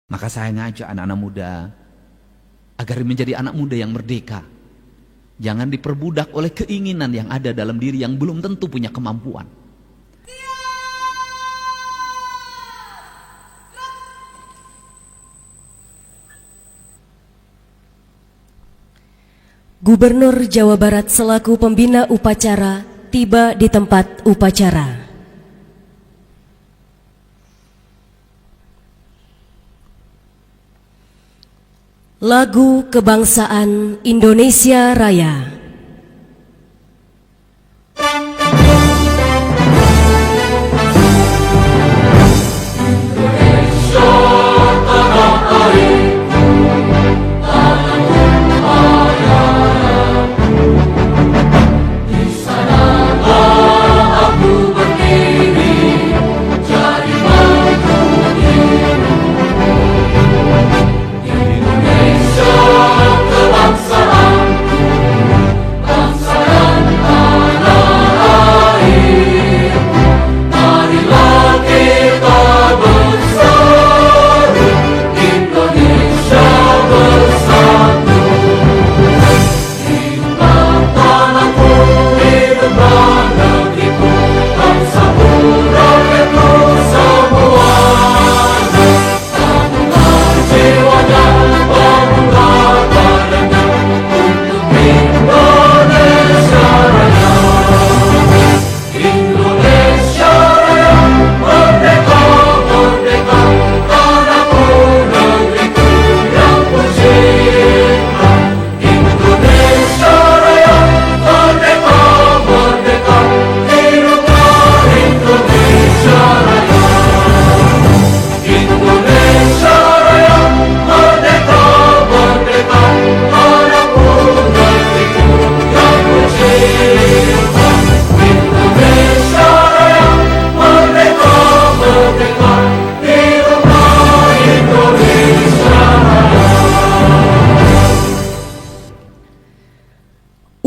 Maka saya ngajak anak-anak muda agar menjadi anak muda yang merdeka. Jangan diperbudak oleh keinginan yang ada dalam diri yang belum tentu punya kemampuan. Gubernur Jawa Barat selaku pembina upacara tiba di tempat upacara. Lagu Kebangsaan Indonesia Raya.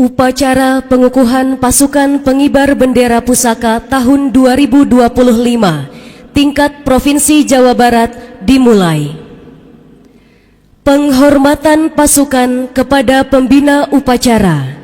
Upacara pengukuhan pasukan pengibar bendera pusaka tahun 2025 tingkat Provinsi Jawa Barat dimulai. Penghormatan pasukan kepada pembina upacara.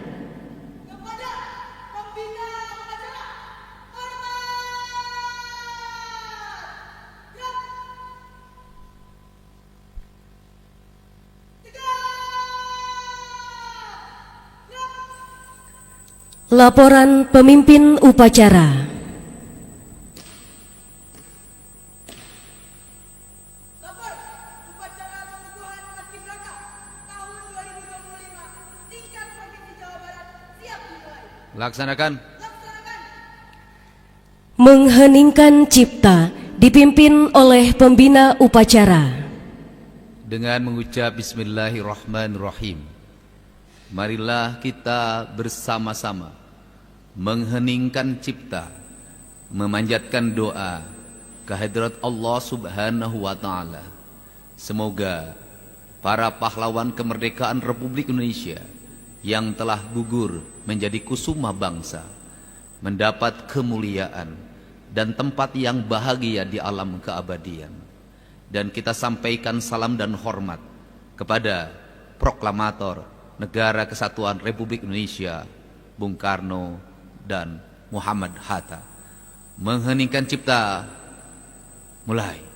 Laporan pemimpin upacara. Lapor upacara pengukuhan Paskibraka tahun 2025 tingkat Provinsi Jawa Barat siap dimulai. Laksanakan. Mengheningkan cipta dipimpin oleh pembina upacara. Dengan mengucap Bismillahirrahmanirrahim, marilah kita bersama-sama mengheningkan cipta, memanjatkan doa kehadirat Allah Subhanahu wa Ta'ala. Semoga para pahlawan kemerdekaan Republik Indonesia yang telah gugur menjadi kusuma bangsa mendapat kemuliaan dan tempat yang bahagia di alam keabadian. Dan kita sampaikan salam dan hormat kepada proklamator Negara Kesatuan Republik Indonesia Bung Karno dan Muhammad Hatta. Mengheningkan cipta, mulai.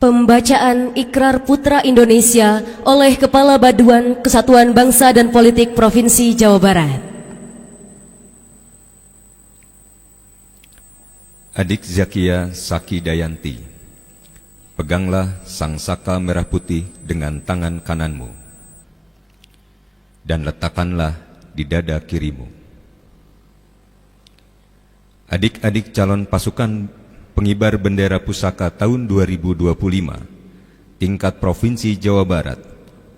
Pembacaan Ikrar Putra Indonesia oleh Kepala Baduan Kesatuan Bangsa dan Politik Provinsi Jawa Barat. Adik Zakia Saki Dayanti, peganglah sang saka merah putih dengan tangan kananmu dan letakkanlah di dada kirimu. Adik-adik calon pasukan pengibar bendera pusaka tahun 2025 tingkat Provinsi Jawa Barat,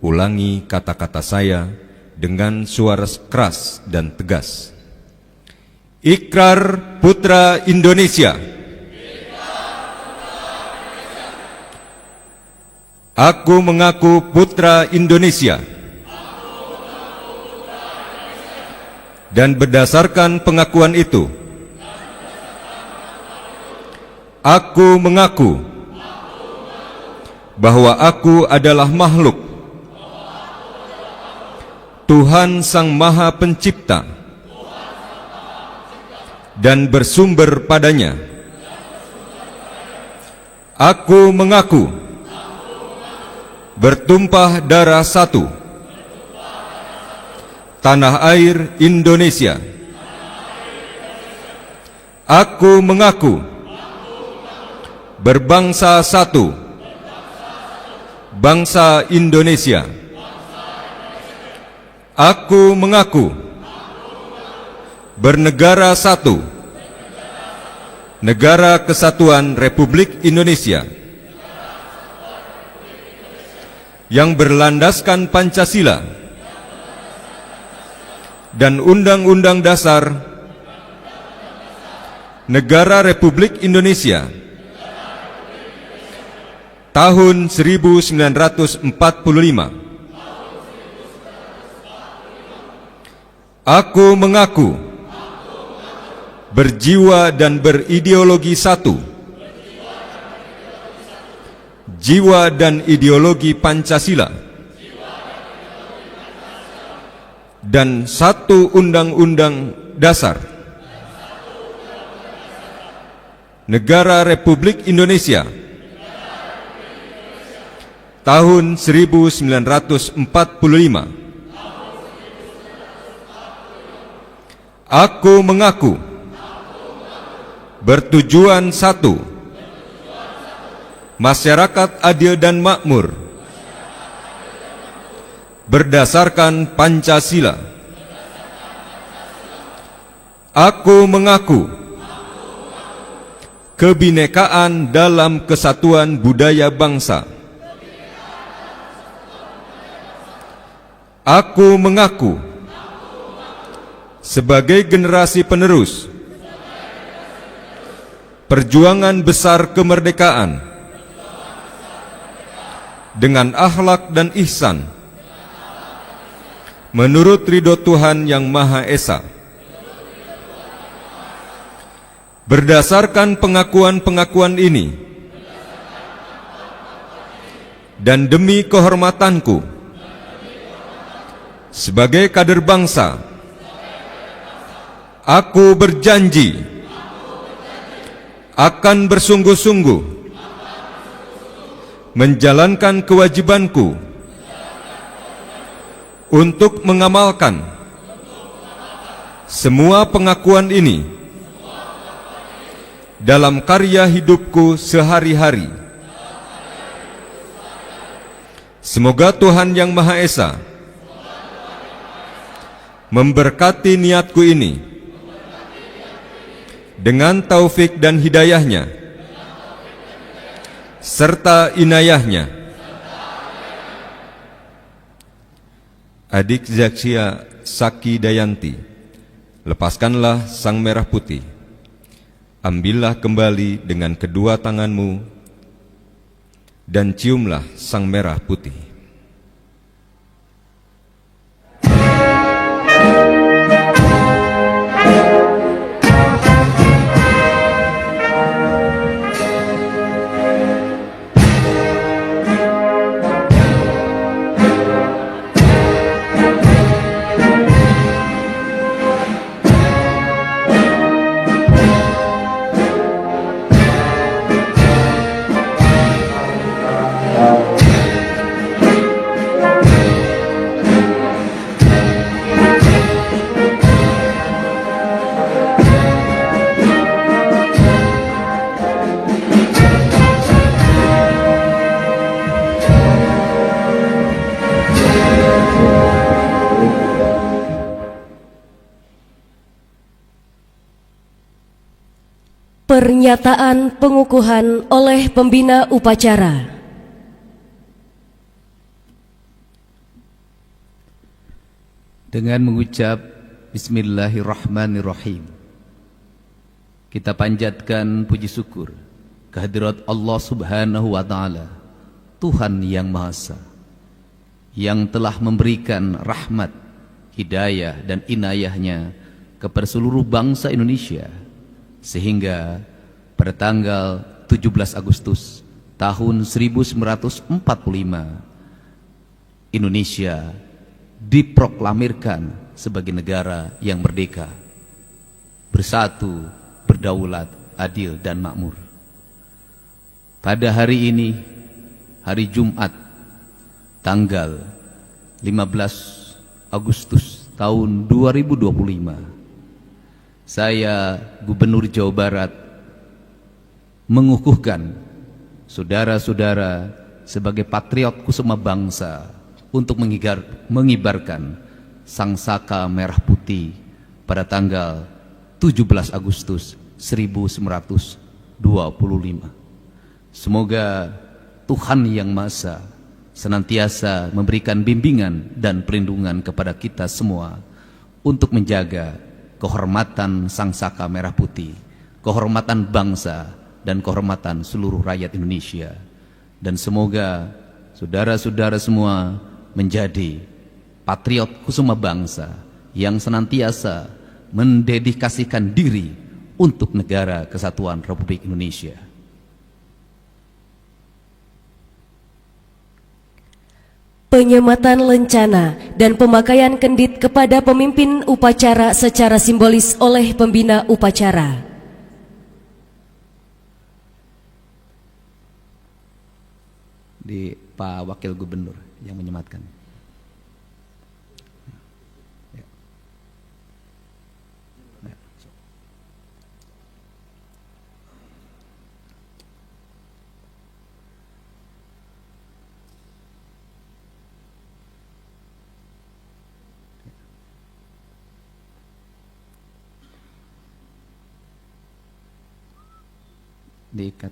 ulangi kata-kata saya dengan suara keras dan tegas. Ikrar Putra Indonesia. Aku mengaku putra Indonesia. Dan berdasarkan pengakuan itu, aku mengaku bahwa aku adalah makhluk Tuhan Sang Maha Pencipta dan bersumber padanya. Aku mengaku bertumpah darah satu tanah air Indonesia. Aku mengaku berbangsa satu, bangsa Indonesia. Aku mengaku bernegara satu, Negara Kesatuan Republik Indonesia, yang berlandaskan Pancasila dan Undang-Undang Dasar Negara Republik Indonesia tahun 1945. Aku mengaku berjiwa dan berideologi satu, jiwa dan ideologi Pancasila, dan satu Undang-Undang Dasar Negara Republik Indonesia tahun 1945. Aku mengaku bertujuan satu, masyarakat adil dan makmur berdasarkan Pancasila. Aku mengaku kebinekaan dalam kesatuan budaya bangsa. Aku mengaku sebagai generasi penerus perjuangan besar kemerdekaan dengan akhlak dan ihsan menurut ridho Tuhan Yang Maha Esa. Berdasarkan pengakuan-pengakuan ini dan demi kehormatanku sebagai kader bangsa, aku berjanji akan bersungguh-sungguh menjalankan kewajibanku untuk mengamalkan semua pengakuan ini dalam karya hidupku sehari-hari. Semoga Tuhan Yang Maha Esa memberkati niatku ini dengan taufik dan hidayahnya serta inayahnya. Adik Zakia Saki Dayanti, lepaskanlah sang merah putih. Ambillah kembali dengan kedua tanganmu dan ciumlah sang merah putih. Pernyataan pengukuhan oleh pembina upacara. Dengan mengucap Bismillahirrahmanirrahim, kita panjatkan puji syukur kehadirat Allah Subhanahu wa Ta'ala, Tuhan yang Maha Esa, yang telah memberikan rahmat, hidayah dan inayahnya kepada seluruh bangsa Indonesia, sehingga pada tanggal 17 Agustus tahun 1945 Indonesia diproklamirkan sebagai negara yang merdeka, bersatu, berdaulat, adil dan makmur. Pada hari ini, hari Jumat, tanggal 15 Agustus tahun 2025, saya, Gubernur Jawa Barat, mengukuhkan saudara-saudara sebagai patriot kusuma bangsa untuk mengibarkan sangsaka merah putih pada tanggal 17 Agustus 1925. Semoga Tuhan Yang Maha Esa senantiasa memberikan bimbingan dan perlindungan kepada kita semua untuk menjaga kehormatan sangsaka merah putih, kehormatan bangsa dan kehormatan seluruh rakyat Indonesia. Dan semoga saudara-saudara semua menjadi patriot kusuma bangsa yang senantiasa mendedikasikan diri untuk negara kesatuan Republik Indonesia. Penyematan lencana dan pemakaian kendit kepada pemimpin upacara secara simbolis oleh pembina upacara. Di Pak Wakil Gubernur yang menyematkan. Diikat.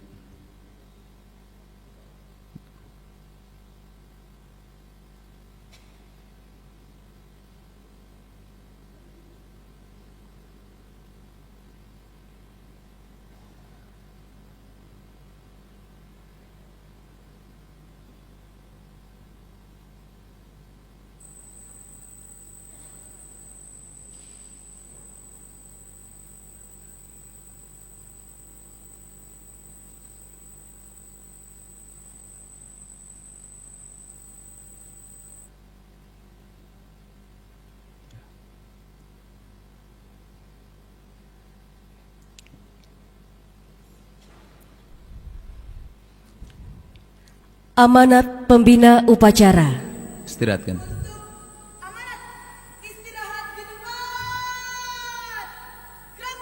Amanat pembina upacara. Istirahatkan. Amanat, istirahat di tempat. Gerak.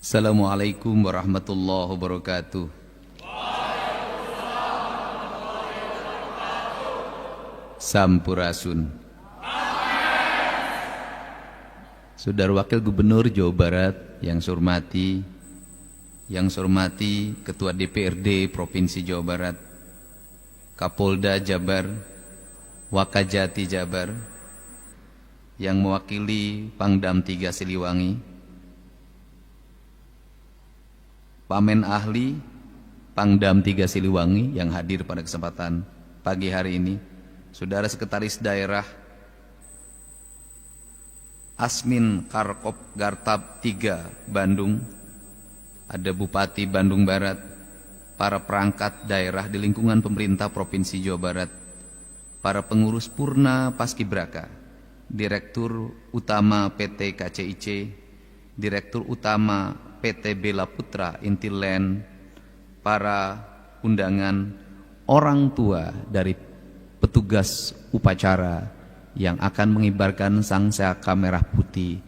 Assalamualaikum warahmatullahi wabarakatuh. Sampurasun. Saudara Wakil Gubernur Jawa Barat yang saya hormati Ketua DPRD Provinsi Jawa Barat, Kapolda Jabar, Wakajati Jabar, yang mewakili Pangdam 3 Siliwangi, Pamen Ahli Pangdam 3 Siliwangi yang hadir pada kesempatan pagi hari ini, Saudara Sekretaris Daerah Asmin Karkop Gartab 3 Bandung, ada Bupati Bandung Barat, para perangkat daerah di lingkungan pemerintah Provinsi Jawa Barat, para pengurus Purna Paskibraka, Direktur Utama PT KCIC, Direktur Utama PT Bela Putra Intiland, para undangan, orang tua dari petugas upacara yang akan mengibarkan sangsaka merah putih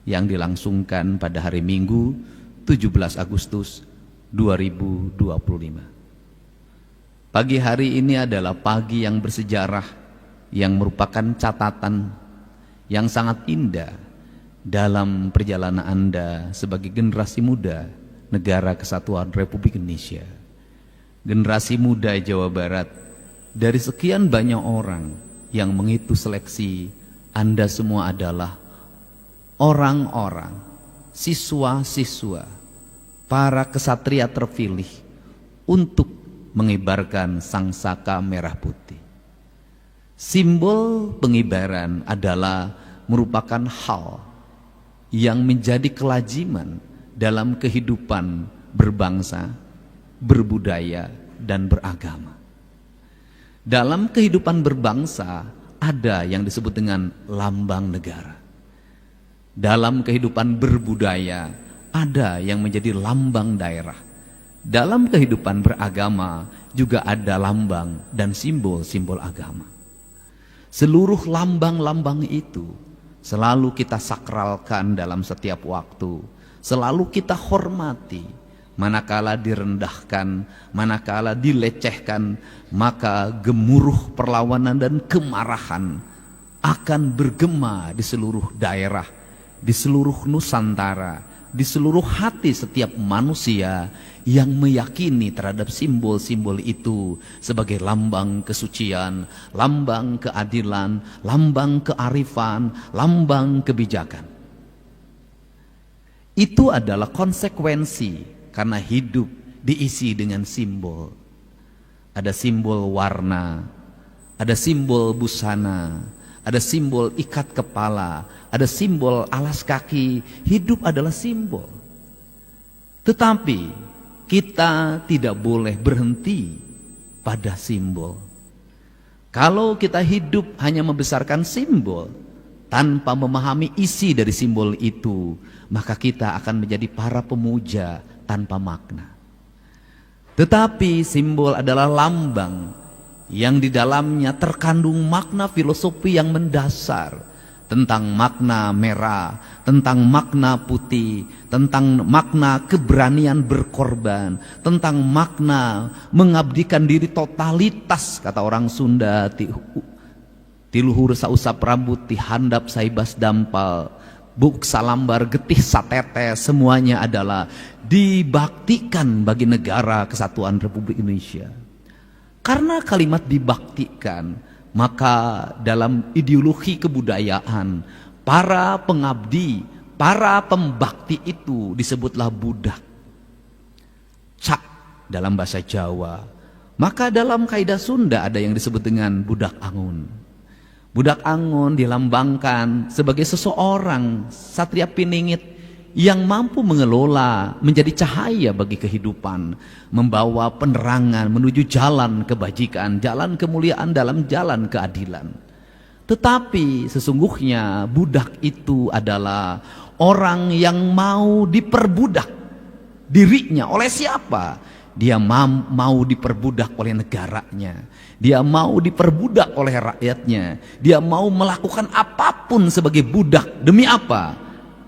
yang dilangsungkan pada hari Minggu 17 Agustus 2025. Pagi hari ini adalah pagi yang bersejarah, yang merupakan catatan yang sangat indah dalam perjalanan Anda sebagai generasi muda Negara Kesatuan Republik Indonesia. Generasi muda Jawa Barat, dari sekian banyak orang yang mengikuti seleksi, Anda semua adalah orang-orang, siswa-siswa, para kesatria terpilih untuk mengibarkan sangsaka merah putih. Simbol pengibaran adalah merupakan hal yang menjadi kelaziman dalam kehidupan berbangsa, berbudaya, dan beragama. Dalam kehidupan berbangsa ada yang disebut dengan lambang negara. Dalam kehidupan berbudaya ada yang menjadi lambang daerah. Dalam kehidupan beragama juga ada lambang dan simbol-simbol agama. Seluruh lambang-lambang itu selalu kita sakralkan dalam setiap waktu, selalu kita hormati. Manakala direndahkan, manakala dilecehkan, maka gemuruh perlawanan dan kemarahan akan bergema di seluruh daerah, di seluruh Nusantara, di seluruh hati setiap manusia yang meyakini terhadap simbol-simbol itu sebagai lambang kesucian, lambang keadilan, lambang kearifan, lambang kebijakan. Itu adalah konsekuensi karena hidup diisi dengan simbol. Ada simbol warna, ada simbol busana, ada simbol ikat kepala, ada simbol alas kaki. Hidup adalah simbol. Tetapi kita tidak boleh berhenti pada simbol. Kalau kita hidup hanya membesarkan simbol tanpa memahami isi dari simbol itu, maka kita akan menjadi para pemuja tanpa makna. Tetapi simbol adalah lambang yang di dalamnya terkandung makna filosofi yang mendasar tentang makna merah, tentang makna putih, tentang makna keberanian berkorban, tentang makna mengabdikan diri totalitas, kata orang Sunda, tiluhur sausap rambut, tihandap saibas dampal, buk salambar getih satete, semuanya adalah dibaktikan bagi negara kesatuan Republik Indonesia. Karena kalimat dibaktikan, maka dalam ideologi kebudayaan, para pengabdi, para pembakti itu disebutlah budak. Cak dalam bahasa Jawa. Maka dalam kaidah Sunda ada yang disebut dengan budak angon. Budak angon dilambangkan sebagai seseorang satria piningit yang mampu mengelola menjadi cahaya bagi kehidupan, membawa penerangan menuju jalan kebajikan, jalan kemuliaan, dalam jalan keadilan. Tetapi sesungguhnya budak itu adalah orang yang mau diperbudak dirinya. Oleh siapa? Dia mau diperbudak oleh negaranya. Dia mau diperbudak oleh rakyatnya. Dia mau melakukan apapun sebagai budak. Demi apa?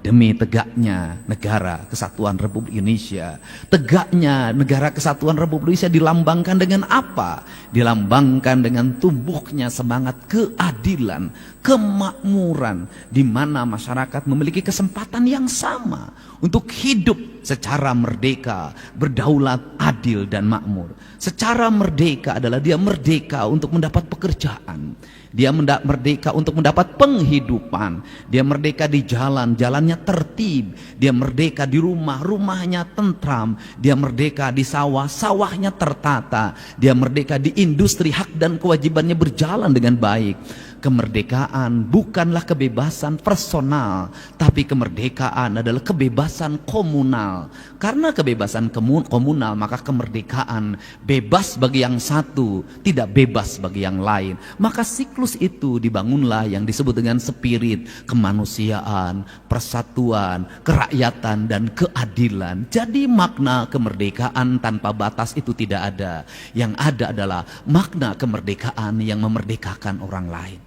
Demi tegaknya negara kesatuan Republik Indonesia. Tegaknya negara kesatuan Republik Indonesia dilambangkan dengan apa? Dilambangkan dengan tumbuhnya semangat keadilan, kemakmuran, di mana masyarakat memiliki kesempatan yang sama untuk hidup secara merdeka, berdaulat, adil, dan makmur. Secara merdeka adalah dia merdeka untuk mendapat pekerjaan. Dia merdeka untuk mendapat penghidupan. Dia merdeka di jalan, jalannya tertib. Dia merdeka di rumah, rumahnya tentram. Dia merdeka di sawah, sawahnya tertata. Dia merdeka di industri, hak dan kewajibannya berjalan dengan baik. Kemerdekaan bukanlah kebebasan personal, tapi kemerdekaan adalah kebebasan komunal. Karena kebebasan komunal, maka kemerdekaan bebas bagi yang satu, tidak bebas bagi yang lain. Maka siklus itu dibangunlah yang disebut dengan spirit kemanusiaan, persatuan, kerakyatan, dan keadilan. Jadi makna kemerdekaan tanpa batas itu tidak ada. Yang ada adalah makna kemerdekaan yang memerdekakan orang lain.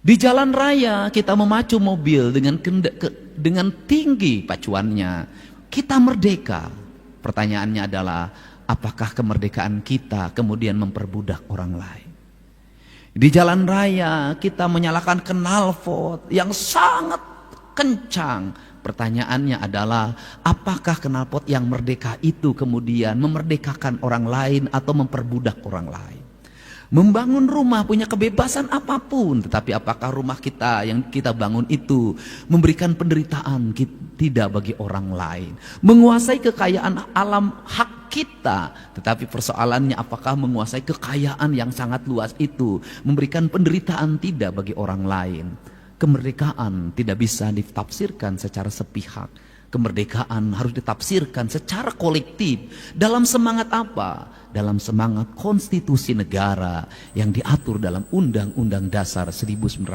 Di jalan raya kita memacu mobil dengan tinggi pacuannya. Kita merdeka. Pertanyaannya adalah, apakah kemerdekaan kita kemudian memperbudak orang lain? Di jalan raya kita menyalakan knalpot yang sangat kencang. Pertanyaannya adalah, apakah knalpot yang merdeka itu kemudian memerdekakan orang lain atau memperbudak orang lain? Membangun rumah punya kebebasan apapun, tetapi apakah rumah kita yang kita bangun itu memberikan penderitaan tidak bagi orang lain? Menguasai kekayaan alam hak kita, tetapi persoalannya apakah menguasai kekayaan yang sangat luas itu memberikan penderitaan tidak bagi orang lain? Kemerdekaan tidak bisa ditafsirkan secara sepihak. Kemerdekaan harus ditafsirkan secara kolektif. Dalam semangat apa? Dalam semangat konstitusi negara yang diatur dalam Undang-Undang Dasar 1945.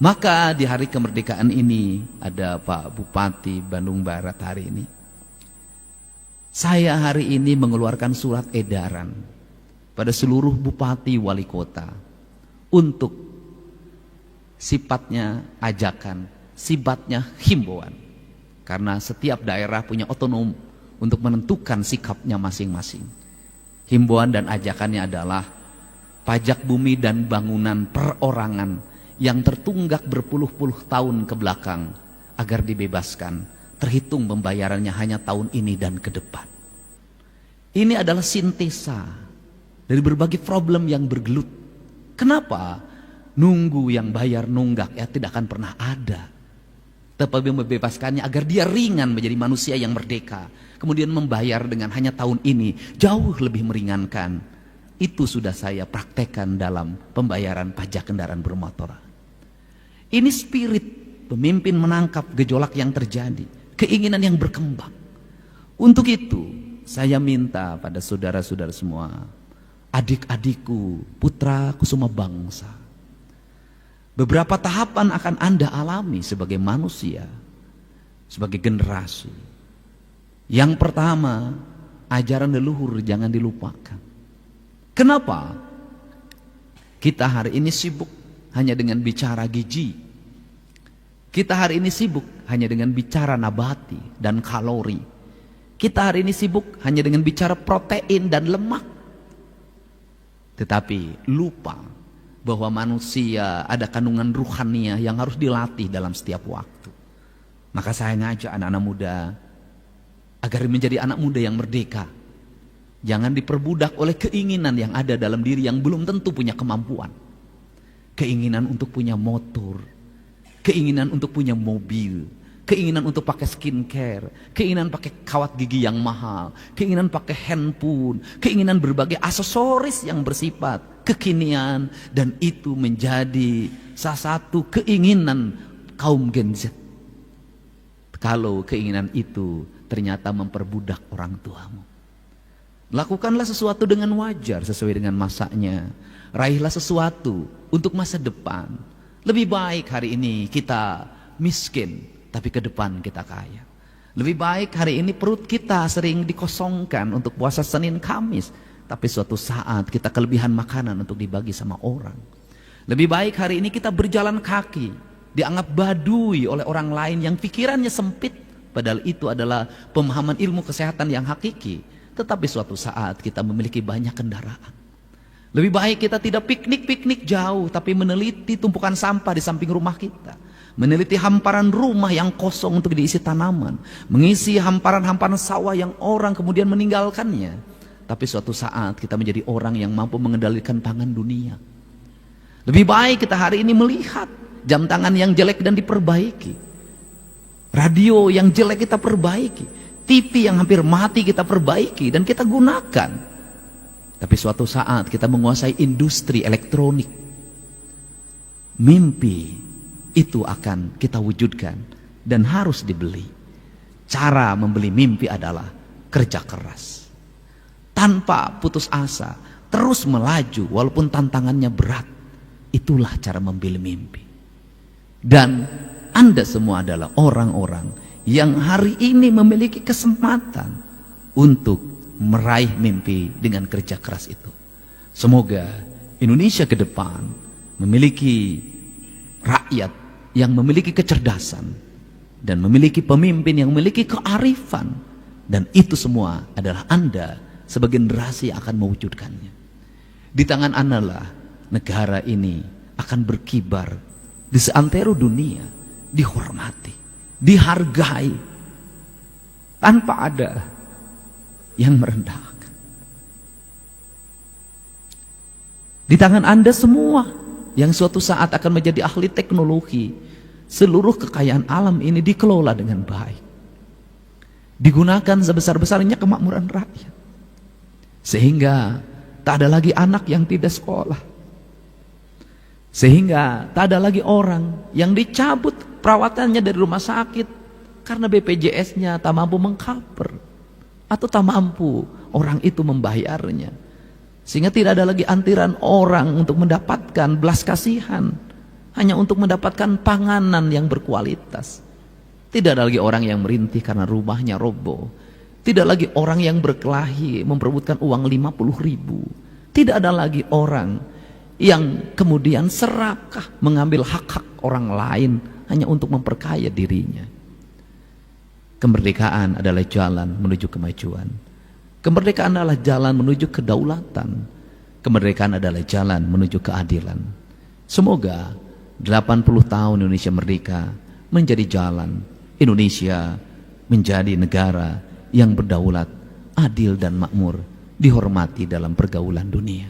Maka di hari kemerdekaan ini, ada Pak Bupati Bandung Barat hari ini. Saya hari ini mengeluarkan surat edaran pada seluruh bupati wali kota untuk sifatnya ajakan, sifatnya himbauan. Karena setiap daerah punya otonom untuk menentukan sikapnya masing-masing. Himbauan dan ajakannya adalah pajak bumi dan bangunan perorangan yang tertunggak berpuluh-puluh tahun ke belakang agar dibebaskan, terhitung pembayarannya hanya tahun ini dan ke depan. Ini adalah sintesa dari berbagai problem yang bergelut. Kenapa? Nunggu yang bayar nunggak ya tidak akan pernah ada. Tetapi membebaskannya agar dia ringan menjadi manusia yang merdeka. Kemudian membayar dengan hanya tahun ini jauh lebih meringankan. Itu sudah saya praktekkan dalam pembayaran pajak kendaraan bermotor. Ini spirit pemimpin menangkap gejolak yang terjadi, keinginan yang berkembang. Untuk itu saya minta pada saudara-saudara semua, adik-adikku, putra kusuma bangsa, beberapa tahapan akan Anda alami sebagai manusia, sebagai generasi. Yang pertama, ajaran leluhur jangan dilupakan. Kenapa? Kita hari ini sibuk hanya dengan bicara gizi. Kita hari ini sibuk hanya dengan bicara nabati dan kalori. Kita hari ini sibuk hanya dengan bicara protein dan lemak. Tetapi lupa bahwa manusia ada kandungan ruhania yang harus dilatih dalam setiap waktu. Maka saya ngajak anak-anak muda agar menjadi anak muda yang merdeka. Jangan diperbudak oleh keinginan yang ada dalam diri yang belum tentu punya kemampuan. Keinginan untuk punya motor, keinginan untuk punya mobil, keinginan untuk pakai skincare, keinginan pakai kawat gigi yang mahal, keinginan pakai handphone, keinginan berbagai aksesoris yang bersifat kekinian, dan itu menjadi salah satu keinginan kaum Gen Z. Kalau keinginan itu ternyata memperbudak orang tuamu, lakukanlah sesuatu dengan wajar sesuai dengan masanya. Raihlah sesuatu untuk masa depan. Lebih baik hari ini kita miskin, tapi ke depan kita kaya. Lebih baik hari ini perut kita sering dikosongkan untuk puasa Senin Kamis, tapi suatu saat kita kelebihan makanan untuk dibagi sama orang. Lebih baik hari ini kita berjalan kaki, dianggap badui oleh orang lain yang pikirannya sempit, padahal itu adalah pemahaman ilmu kesehatan yang hakiki. Tetapi suatu saat kita memiliki banyak kendaraan. Lebih baik kita tidak piknik-piknik jauh, tapi meneliti tumpukan sampah di samping rumah kita. Meneliti hamparan rumah yang kosong untuk diisi tanaman. Mengisi hamparan-hamparan sawah yang orang kemudian meninggalkannya. Tapi suatu saat kita menjadi orang yang mampu mengendalikan pangan dunia. Lebih baik kita hari ini melihat jam tangan yang jelek dan diperbaiki. Radio yang jelek kita perbaiki. TV yang hampir mati kita perbaiki dan kita gunakan. Tapi suatu saat kita menguasai industri elektronik. Mimpi itu akan kita wujudkan dan harus dibeli. Cara membeli mimpi adalah kerja keras. Tanpa putus asa, terus melaju walaupun tantangannya berat. Itulah cara membeli mimpi. Dan Anda semua adalah orang-orang yang hari ini memiliki kesempatan untuk meraih mimpi dengan kerja keras itu. Semoga Indonesia ke depan memiliki rakyat yang memiliki kecerdasan dan memiliki pemimpin yang memiliki kearifan, dan itu semua adalah Anda sebagai generasi yang akan mewujudkannya. Di tangan Anda lah negara ini akan berkibar di seantero dunia, dihormati, dihargai, tanpa ada yang merendahkan. Di tangan Anda semua yang suatu saat akan menjadi ahli teknologi, seluruh kekayaan alam ini dikelola dengan baik, digunakan sebesar-besarnya kemakmuran rakyat, sehingga tak ada lagi anak yang tidak sekolah, sehingga tak ada lagi orang yang dicabut perawatannya dari rumah sakit karena BPJS-nya tak mampu mengcover atau tak mampu orang itu membayarnya, sehingga tidak ada lagi antrian orang untuk mendapatkan belas kasihan hanya untuk mendapatkan panganan yang berkualitas. Tidak ada lagi orang yang merintih karena rumahnya roboh. Tidak lagi orang yang berkelahi memperebutkan uang 50.000. Tidak ada lagi orang yang kemudian serakah mengambil hak-hak orang lain hanya untuk memperkaya dirinya. Kemerdekaan adalah jalan menuju kemajuan. Kemerdekaan adalah jalan menuju kedaulatan. Kemerdekaan adalah jalan menuju keadilan. Semoga 80 tahun Indonesia merdeka menjadi jalan Indonesia menjadi negara yang berdaulat, adil dan makmur, dihormati dalam pergaulan dunia.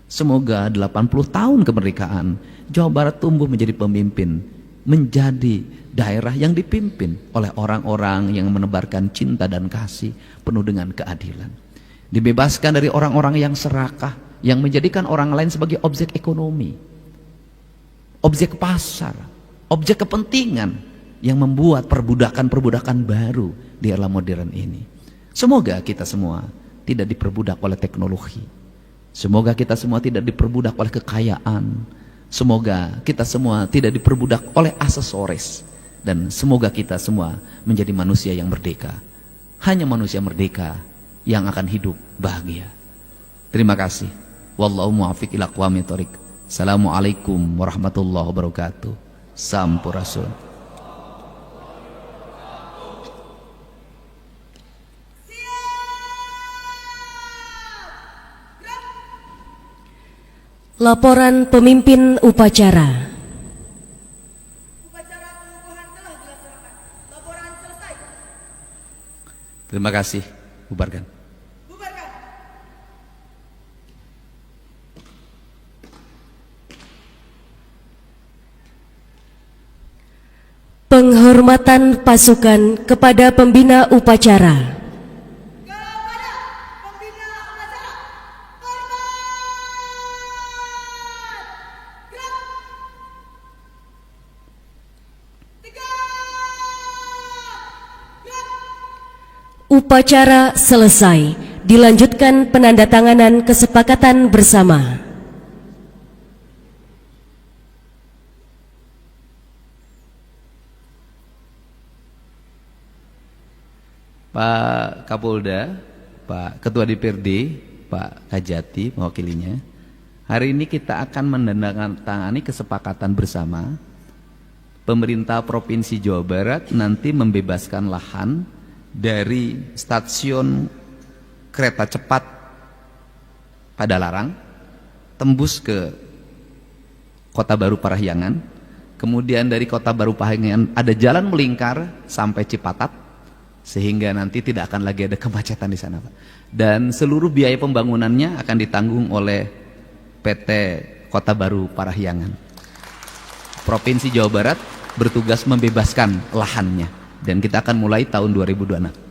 Semoga 80 tahun kemerdekaan Jawa Barat tumbuh menjadi pemimpin, menjadi daerah yang dipimpin oleh orang-orang yang menebarkan cinta dan kasih penuh dengan keadilan. Dibebaskan dari orang-orang yang serakah, yang menjadikan orang lain sebagai objek ekonomi, objek pasar, objek kepentingan, yang membuat perbudakan-perbudakan baru di era modern ini. Semoga kita semua tidak diperbudak oleh teknologi. Semoga kita semua tidak diperbudak oleh kekayaan. Semoga kita semua tidak diperbudak oleh aksesoris. Dan semoga kita semua menjadi manusia yang merdeka. Hanya manusia merdeka yang akan hidup bahagia. Terima kasih. Wallahu muwaffiq ila aqwamit thoriq. Assalamualaikum warahmatullahi wabarakatuh. Sampurasun. Laporan pemimpin upacara. Upacara pengukuhan telah dilaksanakan. Laporan selesai. Terima kasih. Bubarkan. Bubarkan. Penghormatan pasukan kepada pembina upacara. Kepada pembina upacara. Hormat. Gerak. Tegak. Gerak. Upacara selesai. Dilanjutkan penandatanganan kesepakatan bersama. Pak Kapolda, Pak Ketua DPRD, Pak Kajati mewakilinya. Hari ini kita akan menandatangani kesepakatan bersama. Pemerintah Provinsi Jawa Barat nanti membebaskan lahan dari stasiun kereta cepat Padalarang tembus ke Kota Baru Parahyangan. Kemudian dari Kota Baru Parahyangan ada jalan melingkar sampai Cipatat, sehingga nanti tidak akan lagi ada kemacetan di sana, Pak. Dan seluruh biaya pembangunannya akan ditanggung oleh PT Kota Baru Parahyangan. Provinsi Jawa Barat bertugas membebaskan lahannya, dan kita akan mulai tahun 2026.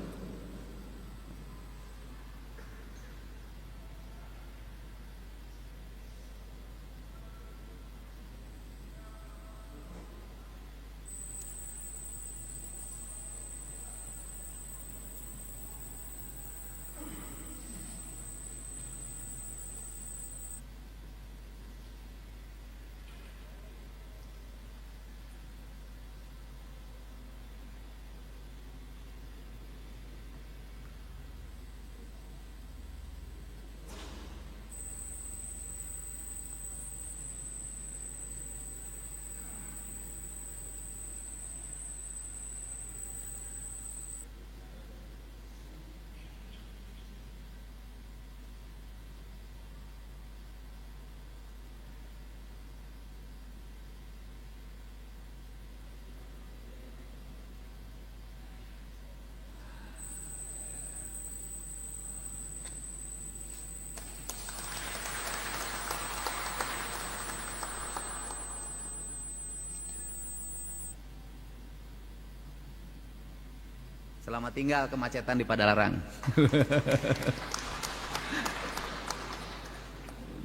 Selamat tinggal kemacetan di Padalarang.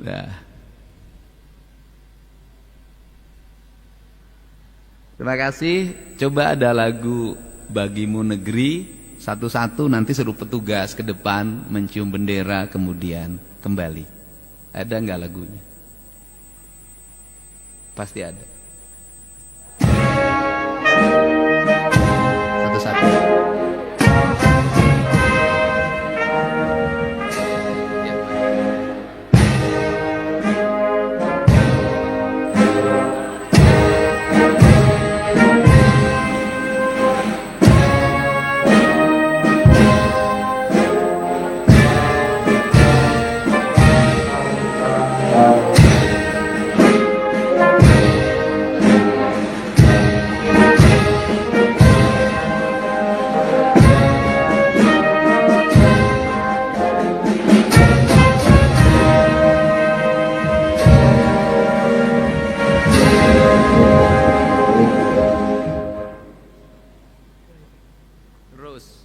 Nah. Terima kasih. Coba ada lagu Bagimu Negeri, satu-satu nanti suruh petugas ke depan mencium bendera kemudian kembali. Ada nggak lagunya? Pasti ada. Satu-satu. Terus.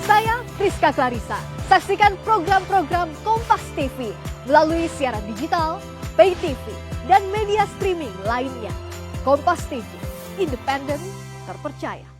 Saya Priska Clarissa. Saksikan program-program Kompas TV melalui siaran digital, pay TV, dan media streaming lainnya. Kompas TV, independen, terpercaya.